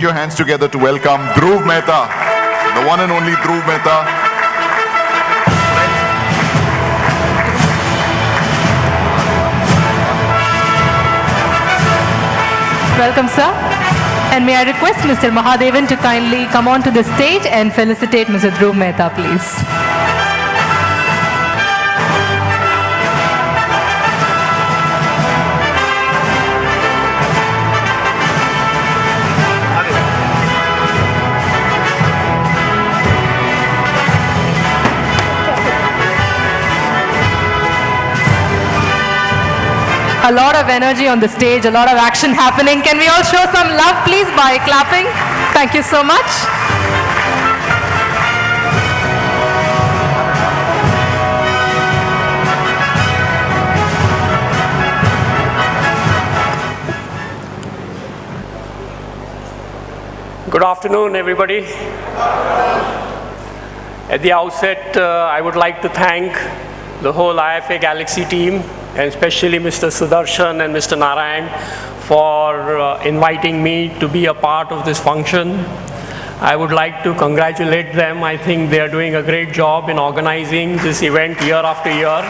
Your hands together to welcome Dhruv Mehta, the one and only Dhruv Mehta. Welcome, sir. And may I request Mr. Mahadevan to kindly come on to the stage and felicitate Mr. Dhruv Mehta, please. A lot of energy on the stage, a lot of action happening. Can we all show some love, please, by clapping? Thank you so much. Good afternoon, everybody. At the outset, I would like to thank the whole IFA Galaxy team, and especially Mr. Sudarshan and Mr. Narayan for inviting me to be a part of this function. I would like to congratulate them. I think they are doing a great job in organizing this event year after year.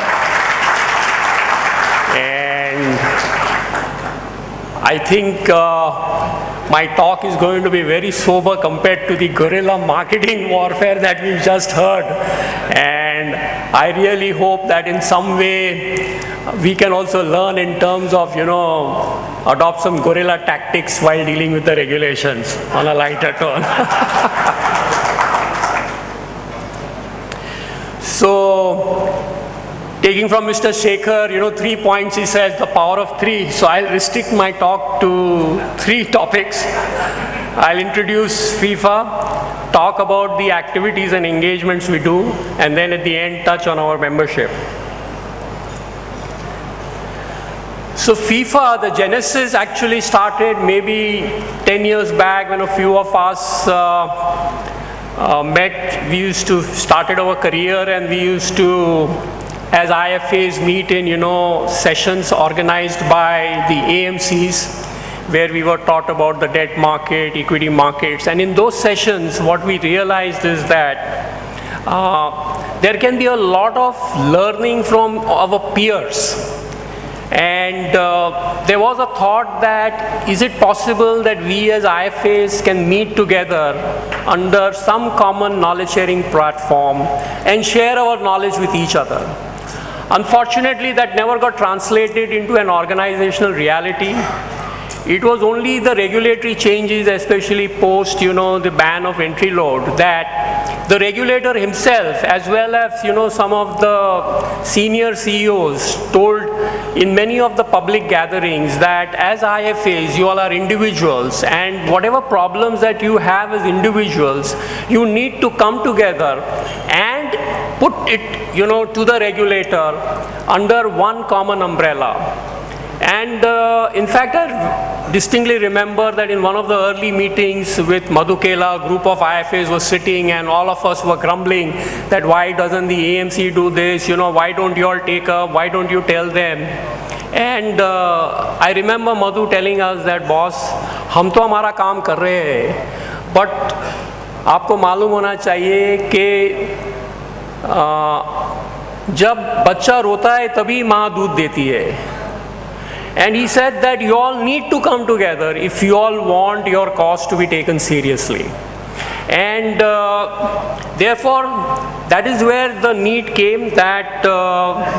And I think my talk is going to be very sober compared to the guerrilla marketing warfare that we've just heard. And I really hope that in some way we can also learn in terms of, adopt some guerrilla tactics while dealing with the regulations on a lighter tone. So, taking from Mr. Shekhar, 3 points, he says the power of 3. So I'll restrict my talk to 3 topics. I'll introduce FIFA, talk about the activities and engagements we do, and then at the end touch on our membership. So FIFA, the genesis actually started maybe 10 years back when a few of us met. We used to started our career, and we used to, as IFAs, meet in sessions organized by the AMCs, where we were taught about the debt market, equity markets. And in those sessions, what we realized is that there can be a lot of learning from our peers. And there was a thought that, is it possible that we as IFAs can meet together under some common knowledge sharing platform and share our knowledge with each other? Unfortunately, that never got translated into an organizational reality. It was only the regulatory changes, especially post, the ban of entry load, that the regulator himself, as well as, some of the senior CEOs told in many of the public gatherings that as IFAs, you all are individuals, and whatever problems that you have as individuals, you need to come together and put it, to the regulator under one common umbrella. And in fact, I distinctly remember that in one of the early meetings with Madhukela, a group of IFAs was sitting, and all of us were grumbling that why doesn't the AMC do this, why don't you all take up, why don't you tell them? And I remember Madhu telling us that, boss, हम तो हमारा काम कर रहे हैं, but आपको मालूम होना चाहिए कि जब बच्चा रोता है तभी माँ दूध देती है. And he said that you all need to come together if you all want your cause to be taken seriously. And therefore, that is where the need came, that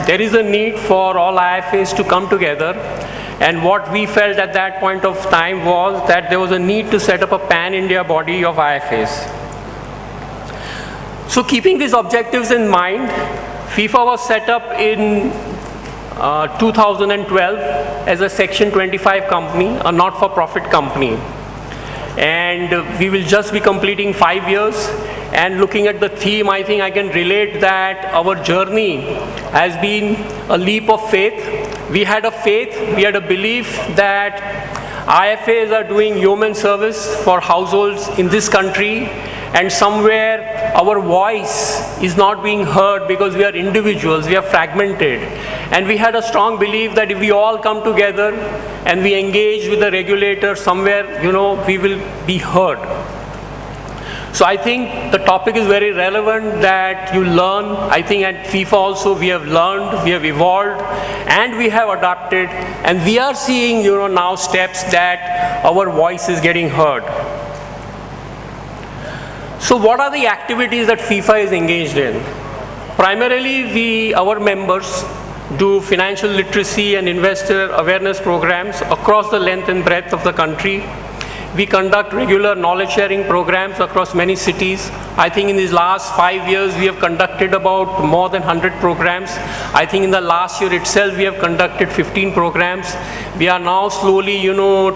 there is a need for all IFAs to come together. And what we felt at that point of time was that there was a need to set up a pan-India body of IFAs. So keeping these objectives in mind, FIFA was set up in 2012 as a Section 25 company, a not-for-profit company. And we will just be completing 5 years. And looking at the theme, I think I can relate that our journey has been a leap of faith. We had a faith, we had a belief that IFAs are doing yeoman service for households in this country, and somewhere our voice is not being heard because we are individuals, we are fragmented. And we had a strong belief that if we all come together and we engage with the regulator somewhere, we will be heard. So I think the topic is very relevant that you learn. I think at FIFA also we have learned, we have evolved, and we have adapted, and we are seeing, now steps that our voice is getting heard. So what are the activities that FIFA is engaged in? Primarily, our members do financial literacy and investor awareness programs across the length and breadth of the country. We conduct regular knowledge sharing programs across many cities. I think in these last 5 years, we have conducted about more than 100 programs. I think in the last year itself, we have conducted 15 programs. We are now slowly,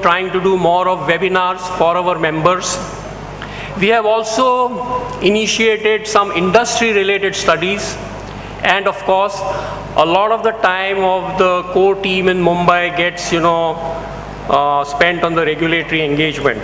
trying to do more of webinars for our members. We have also initiated some industry-related studies. And of course, a lot of the time of the core team in Mumbai gets, spent on the regulatory engagement.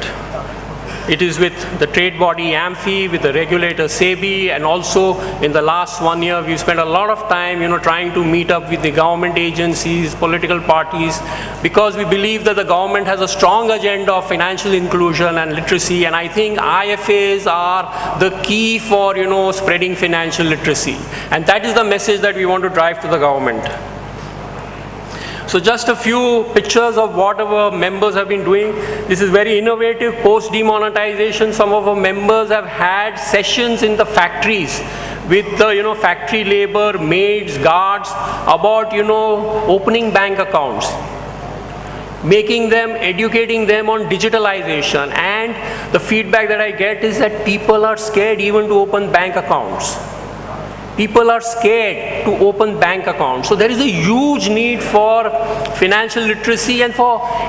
It is with the trade body AMFI, with the regulator SEBI, and also in the last 1 year, we've spent a lot of time, trying to meet up with the government agencies, political parties, because we believe that the government has a strong agenda of financial inclusion and literacy, and I think IFAs are the key for, spreading financial literacy. And that is the message that we want to drive to the government. So just a few pictures of what our members have been doing. This is very innovative. Post demonetization, some of our members have had sessions in the factories with the factory labor, maids, guards, about opening bank accounts, making them, educating them on digitalization. And the feedback that I get is that people are scared even to open bank accounts. People are scared to open bank accounts. So there is a huge need for financial literacy, and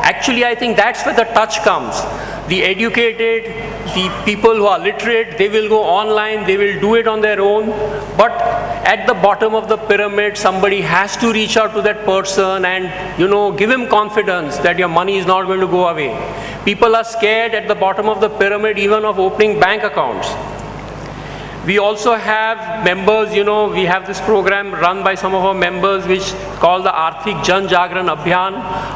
actually I think that's where the touch comes. The educated, the people who are literate, they will go online, they will do it on their own. But at the bottom of the pyramid, somebody has to reach out to that person and, give him confidence that your money is not going to go away. People are scared at the bottom of the pyramid even of opening bank accounts. We also have members, we have this program run by some of our members which called the Arthik Jan Jagran Abhiyan.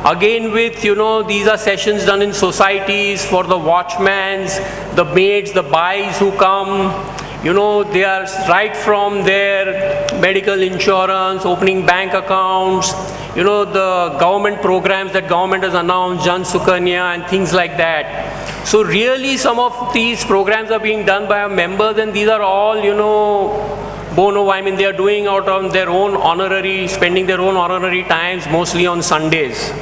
Again with, these are sessions done in societies for the watchmen, the maids, the boys who come. They are right from their medical insurance, opening bank accounts, the government programs that government has announced, Jan Sukanya and things like that. So really some of these programs are being done by our members, and these are all, bono, they are doing out on their own honorary, spending their own honorary times, mostly on Sundays.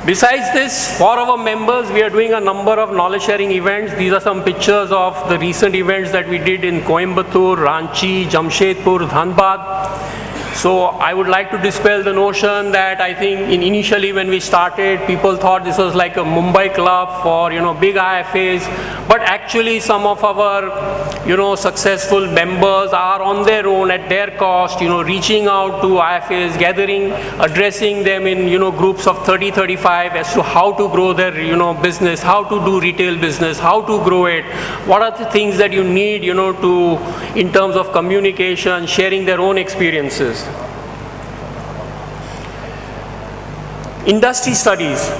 Besides this, for our members, we are doing a number of knowledge sharing events. These are some pictures of the recent events that we did in Coimbatore, Ranchi, Jamshedpur, Dhanbad. So I would like to dispel the notion that I think initially when we started, people thought this was like a Mumbai club for, big IFAs. But actually some of our, successful members are on their own at their cost, reaching out to IFAs, gathering, addressing them in, groups of 30, 35 as to how to grow their, business, how to do retail business, how to grow it, what are the things that you need, in terms of communication, sharing their own experiences. Industry studies.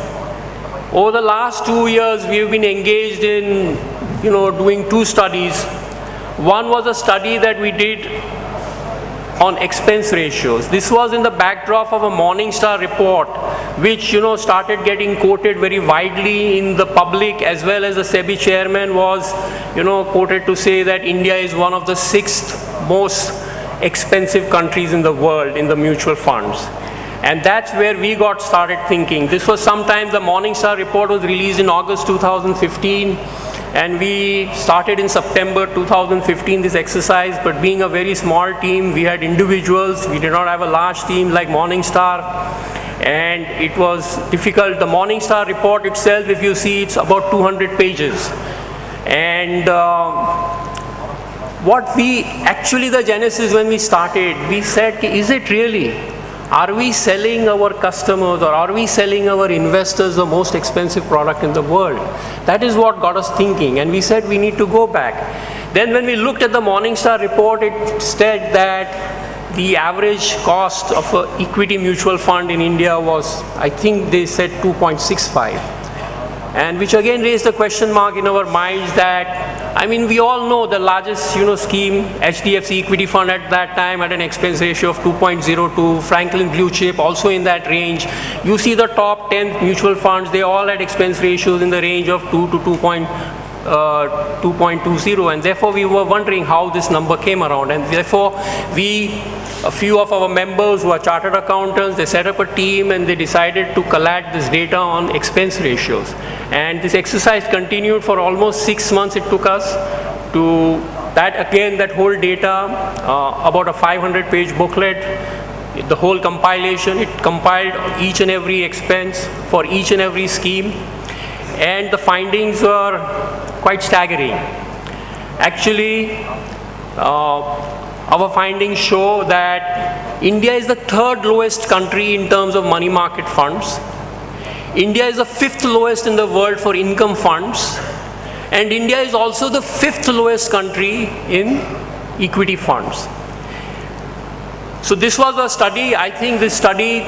Over the last 2 years, we've been engaged in, doing 2 studies. One was a study that we did on expense ratios. This was in the backdrop of a Morningstar report, which, started getting quoted very widely in the public, as well as the SEBI chairman was, quoted to say that India is one of the 6th most expensive countries in the world in the mutual funds. And that's where we got started thinking. This was sometime, the Morningstar report was released in August 2015, and we started in September 2015 this exercise, but being a very small team, we had individuals, we did not have a large team like Morningstar, and it was difficult. The Morningstar report itself, if you see, it's about 200 pages. And the genesis when we started, we said, is it really? Are we selling our customers or are we selling our investors the most expensive product in the world? That is what got us thinking, and we said we need to go back. Then when we looked at the Morningstar report, it said that the average cost of an equity mutual fund in India was, I think they said 2.65. And which again raised the question mark in our minds that, I mean, we all know the largest, scheme, HDFC equity fund at that time had an expense ratio of 2.02, Franklin Blue Chip also in that range. You see the top 10 mutual funds, they all had expense ratios in the range of 2 to 2.20, and therefore we were wondering how this number came around, and therefore a few of our members who are chartered accountants, they set up a team and they decided to collect this data on expense ratios. And this exercise continued for almost 6 months. It took us to that whole data, about a 500-page booklet, the whole compilation, it compiled each and every expense for each and every scheme, and the findings were quite staggering. Actually, our findings show that India is the third lowest country in terms of money market funds. India is the fifth lowest in the world for income funds. And India is also the fifth lowest country in equity funds. So this was a study. I think this study,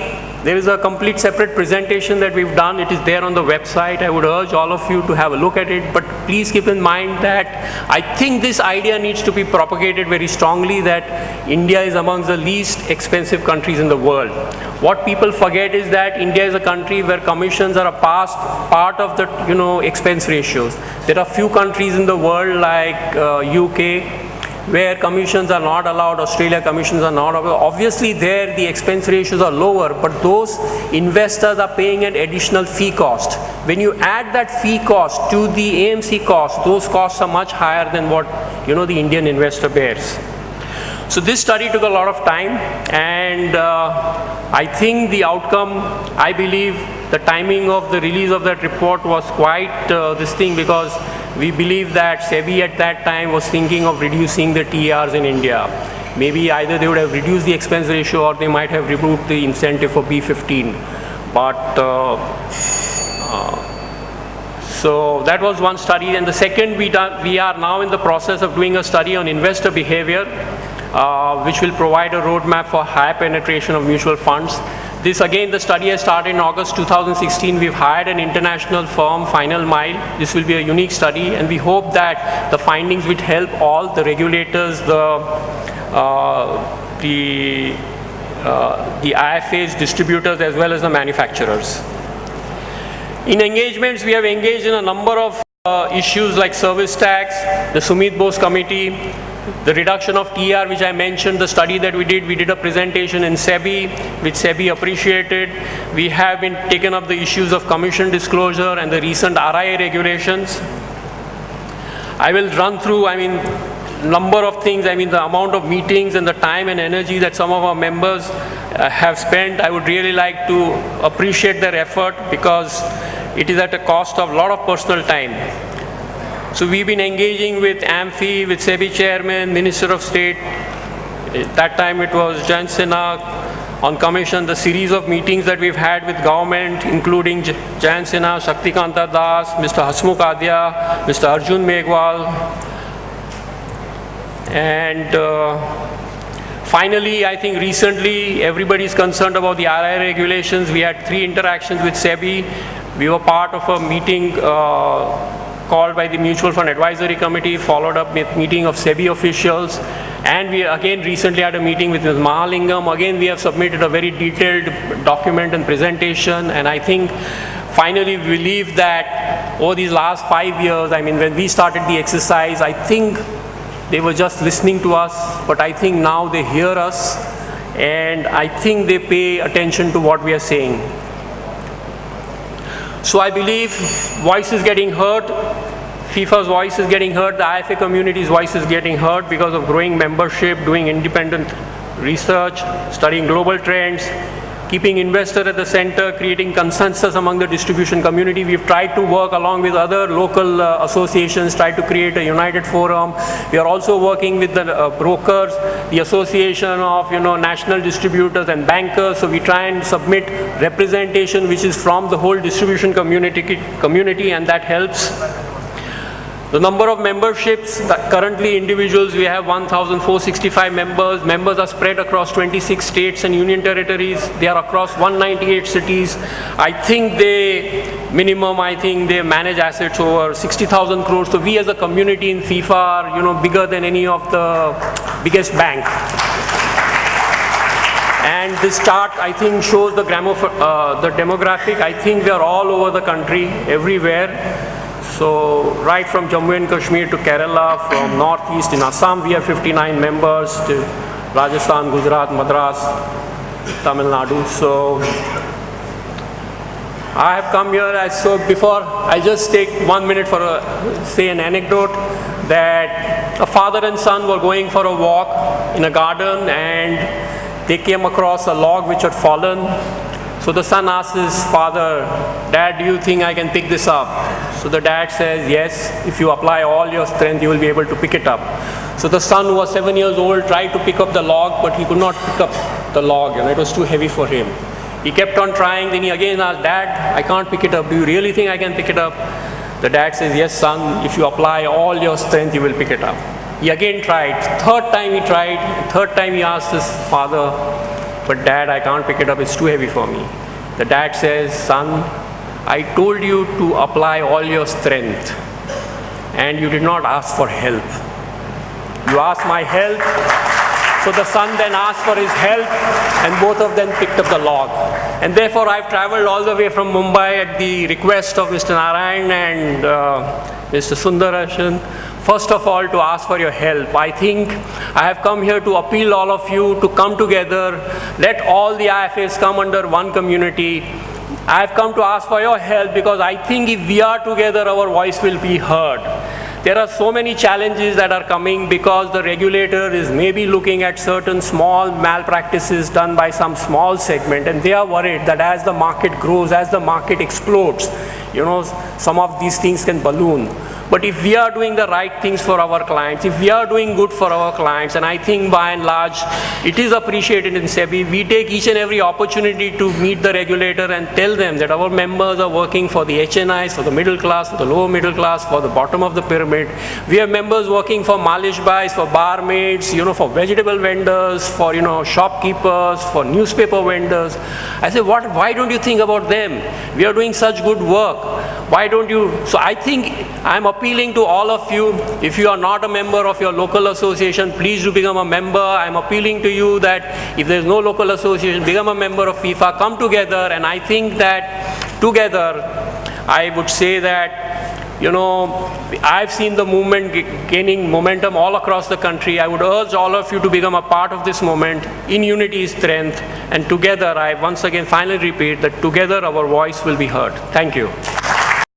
there is a complete separate presentation that we've done. It is there on the website. I would urge all of you to have a look at it. But please keep in mind that I think this idea needs to be propagated very strongly that India is amongst the least expensive countries in the world. What people forget is that India is a country where commissions are a part of the expense ratios. There are few countries in the world like UK, where commissions are not allowed, Australia commissions are not allowed. Obviously there the expense ratios are lower, but those investors are paying an additional fee cost. When you add that fee cost to the AMC cost, those costs are much higher than what the Indian investor bears. So this study took a lot of time, and I think the outcome, I believe the timing of the release of that report was quite because we believe that SEBI at that time was thinking of reducing the TERs in India. Maybe either they would have reduced the expense ratio or they might have removed the incentive for B15. But so that was one study. And the second, we are now in the process of doing a study on investor behavior, which will provide a roadmap for higher penetration of mutual funds. This again, the study has started in August 2016. We've hired an international firm, Final Mile. This will be a unique study, and we hope that the findings will help all the regulators, the IFAs, distributors, as well as the manufacturers. In engagements, we have engaged in a number of issues like service tax, the Sumit Bose committee, the reduction of TR, which I mentioned, the study that we did a presentation in SEBI, which SEBI appreciated. We have been taken up the issues of commission disclosure and the recent RIA regulations. I will run through, number of things, the amount of meetings and the time and energy that some of our members have spent. I would really like to appreciate their effort because it is at a cost of a lot of personal time. So we've been engaging with AMFI, with SEBI chairman, Minister of State. At that time it was Jayant Sinha on commission, the series of meetings that we've had with government, including Jayant Sinha, Shaktikanta Das, Mr. Hasmukh Adhya, Mr. Arjun Meghwal. And finally, I think recently everybody is concerned about the RIA regulations. We had 3 interactions with SEBI. We were part of a meeting called by the Mutual Fund Advisory Committee, followed up with meeting of SEBI officials. And we again recently had a meeting with Ms. Mahalingam. Again, we have submitted a very detailed document and presentation. And I think finally we believe that over these last 5 years, when we started the exercise, I think they were just listening to us, but I think now they hear us, and I think they pay attention to what we are saying. So I believe voice is getting heard. FIFA's voice is getting heard. The IFA community's voice is getting heard because of growing membership, doing independent research, studying global trends, keeping investor at the center, creating consensus among the distribution community. We've tried to work along with other local associations, tried to create a united forum. We are also working with the brokers, the association of national distributors and bankers. So we try and submit representation which is from the whole distribution community, and that helps. The number of memberships, currently individuals, we have 1,465 members. Members are spread across 26 states and union territories. They are across 198 cities. I think they manage assets over 60,000 crores. So we as a community in FIFA are, bigger than any of the biggest bank. And this chart, I think, shows the demographic. I think we are all over the country, everywhere. So right from Jammu and Kashmir to Kerala, from Northeast in Assam, we have 59 members, to Rajasthan, Gujarat, Madras, Tamil Nadu. So I have come here, before, I just take 1 minute for say an anecdote, that a father and son were going for a walk in a garden and they came across a log which had fallen. So the son asks his father, "Dad, do you think I can pick this up?" So the dad says, "Yes, if you apply all your strength, you will be able to pick it up." So the son, who was 7 years old, tried to pick up the log, but he could not pick up the log, and it was too heavy for him. He kept on trying, then he again asked, "Dad, I can't pick it up. Do you really think I can pick it up?" The dad says, "Yes, son, if you apply all your strength, you will pick it up." He again tried. Third time he tried. Third time he asked his father, "But Dad, I can't pick it up. It's too heavy for me." The dad says, "Son, I told you to apply all your strength, and you did not ask for help. You asked my help." So the son then asked for his help, and both of them picked up the log. And therefore, I've traveled all the way from Mumbai at the request of Mr. Narayan and Mr. Sundarashan, first of all, to ask for your help. I think I have come here to appeal all of you to come together. Let all the IFAs come under one community. I have come to ask for your help because I think if we are together, our voice will be heard. There are so many challenges that are coming because the regulator is maybe looking at certain small malpractices done by some small segment, and they are worried that as the market grows, as the market explodes, some of these things can balloon. But if we are doing the right things for our clients, if we are doing good for our clients, and I think by and large it is appreciated in SEBI, we take each and every opportunity to meet the regulator and tell them that our members are working for the HNIs, for the middle class, for the lower middle class, for the bottom of the pyramid. We have members working for malish buys, for barmaids, for vegetable vendors, for shopkeepers, for newspaper vendors. I say, why don't you think about them? We are doing such good work. Why don't you? So I think I'm appealing to all of you. If you are not a member of your local association, please do become a member. I'm appealing to you that if there's no local association, become a member of FIFA, come together. And I think that together, I would say that, I've seen the movement gaining momentum all across the country. I would urge all of you to become a part of this movement. In unity is strength. And together, I once again finally repeat that together our voice will be heard. Thank you.